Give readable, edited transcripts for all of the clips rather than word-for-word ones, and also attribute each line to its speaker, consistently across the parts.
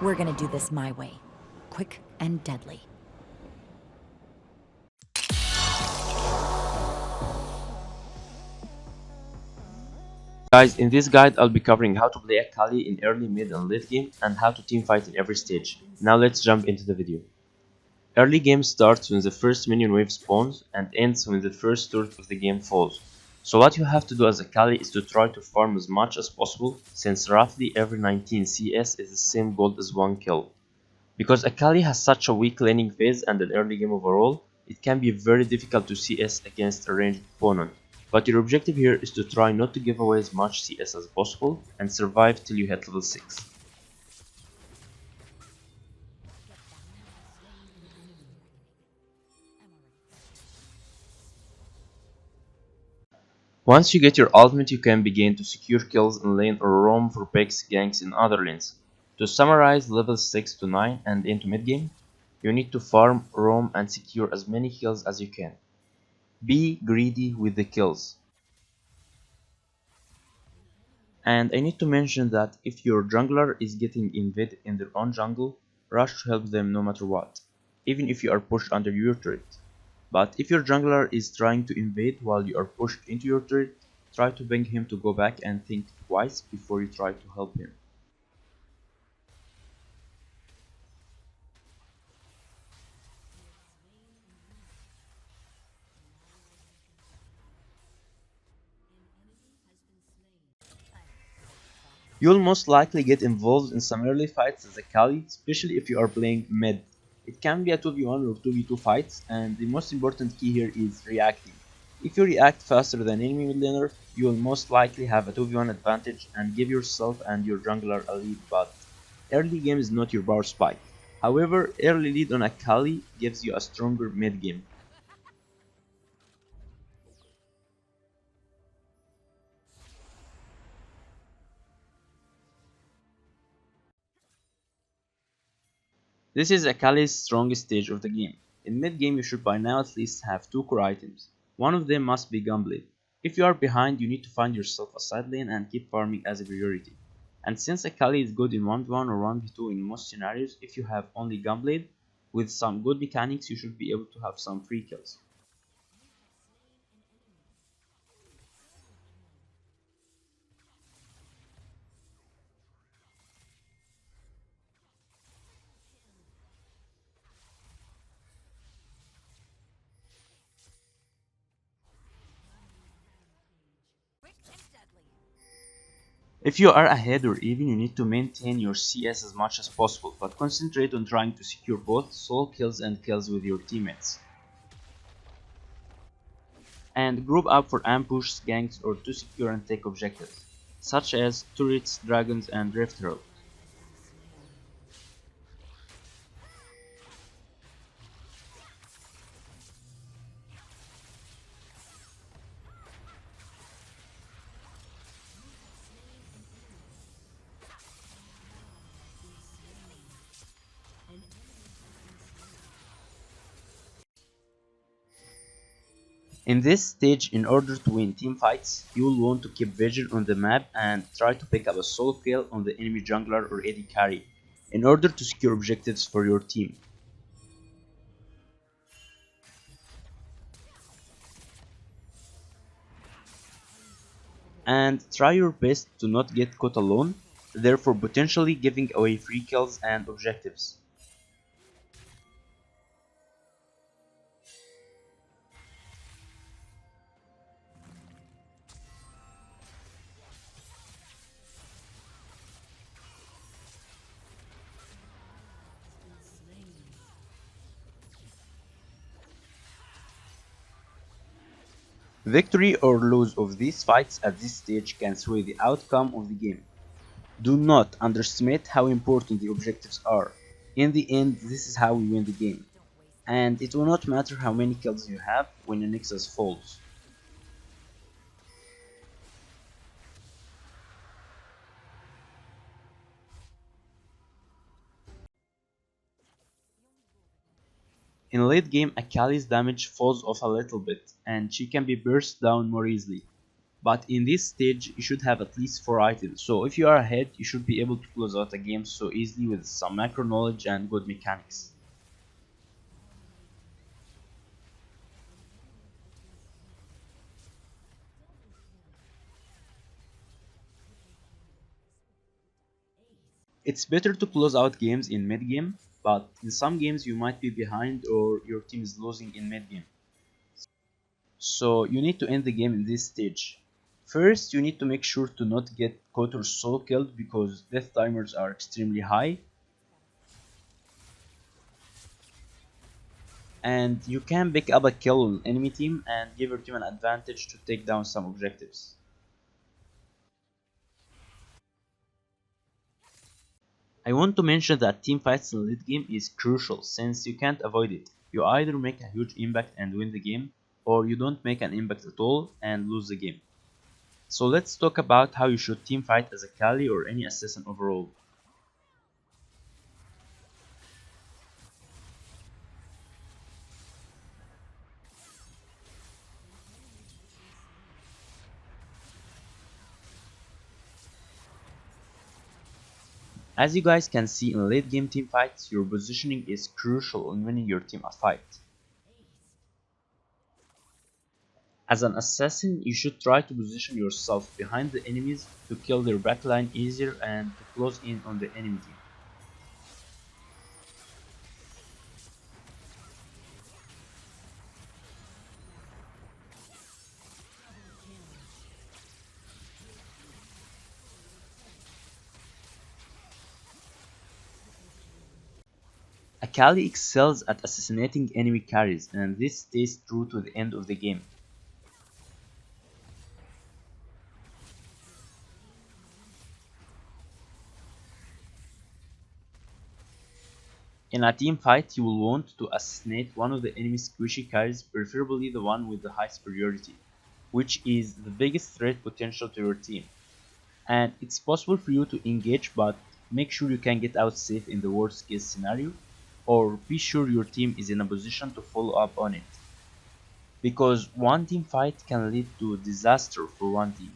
Speaker 1: We're gonna do this my way. Quick and deadly.
Speaker 2: Guys, in this guide I'll be covering how to play Akali in early, mid and late game and how to teamfight in every stage. Now let's jump into the video. Early game starts when the first minion wave spawns and ends when the first turret of the game falls. So what you have to do as Akali is to try to farm as much as possible, since roughly every 19 CS is the same gold as 1 kill. Because Akali has such a weak laning phase and an early game overall, it can be very difficult to CS against a ranged opponent. But your objective here is to try not to give away as much CS as possible and survive till you hit level 6. Once you get your ultimate, you can begin to secure kills in lane or roam for picks ganks in other lanes. To summarize, level 6 to 9 and into mid game, you need to farm, roam and secure as many kills as you can. Be greedy with the kills. And I need to mention that if your jungler is getting invaded in their own jungle, rush to help them no matter what, even if you are pushed under your turret. But if your jungler is trying to invade while you are pushed into your turret, try to bring him to go back and think twice before you try to help him. You'll most likely get involved in some early fights as Akali, especially if you are playing mid. It can be a 2v1 or 2v2 fights, and the most important key here is reacting. If you react faster than enemy mid laner, you will most likely have a 2v1 advantage and give yourself and your jungler a lead, but early game is not your power spike. However, early lead on Akali gives you a stronger mid game. This is Akali's strongest stage of the game. In mid game you should by now at least have 2 core items. One of them must be Gunblade. If you are behind, you need to find yourself a side lane and keep farming as a priority. And since Akali is good in 1v1 or 1v2 in most scenarios, if you have only Gunblade, with some good mechanics you should be able to have some free kills. If you are ahead or even, you need to maintain your CS as much as possible, but concentrate on trying to secure both solo kills and kills with your teammates. And group up for ambushes, ganks, or to secure and take objectives, such as turrets, dragons, and rift herald. In this stage, in order to win team fights, you will want to keep vision on the map and try to pick up a solo kill on the enemy jungler or AD carry, in order to secure objectives for your team. And try your best to not get caught alone, therefore potentially giving away free kills and objectives. Victory or lose of these fights at this stage can sway the outcome of the game. Do not underestimate how important the objectives are. In the end, this is how we win the game. And it will not matter how many kills you have when the Nexus falls. In late game, Akali's damage falls off a little bit, and she can be burst down more easily. But in this stage you should have at least 4 items, so if you are ahead you should be able to close out a game so easily with some macro knowledge and good mechanics. It's better to close out games in mid game, but in some games you might be behind or your team is losing in mid game. So you need to end the game in this stage. First, you need to make sure to not get caught or solo killed because death timers are extremely high. And you can pick up a kill on enemy team and give your team an advantage to take down some objectives. I want to mention that team fights in late game is crucial since you can't avoid it. You either make a huge impact and win the game, or you don't make an impact at all and lose the game. So let's talk about how you should team fight as Akali or any assassin overall. As you guys can see in late game team fights, your positioning is crucial in winning your team a fight. As an assassin, you should try to position yourself behind the enemies to kill their backline easier and to close in on the enemy team. Akali excels at assassinating enemy carries, and this stays true to the end of the game. In a team fight, you will want to assassinate one of the enemy's squishy carries, preferably the one with the high superiority, which is the biggest threat potential to your team. And it's possible for you to engage, but make sure you can get out safe in the worst case scenario, or be sure your team is in a position to follow up on it. Because one team fight can lead to disaster for one team.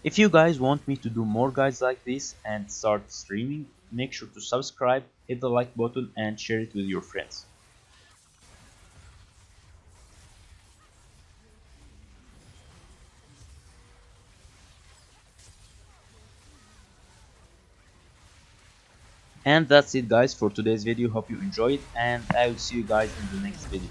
Speaker 2: If you guys want me to do more guides like this and start streaming, make sure to subscribe, hit the like button and share it with your friends. And that's it guys for today's video. Hope you enjoyed and I will see you guys in the next video.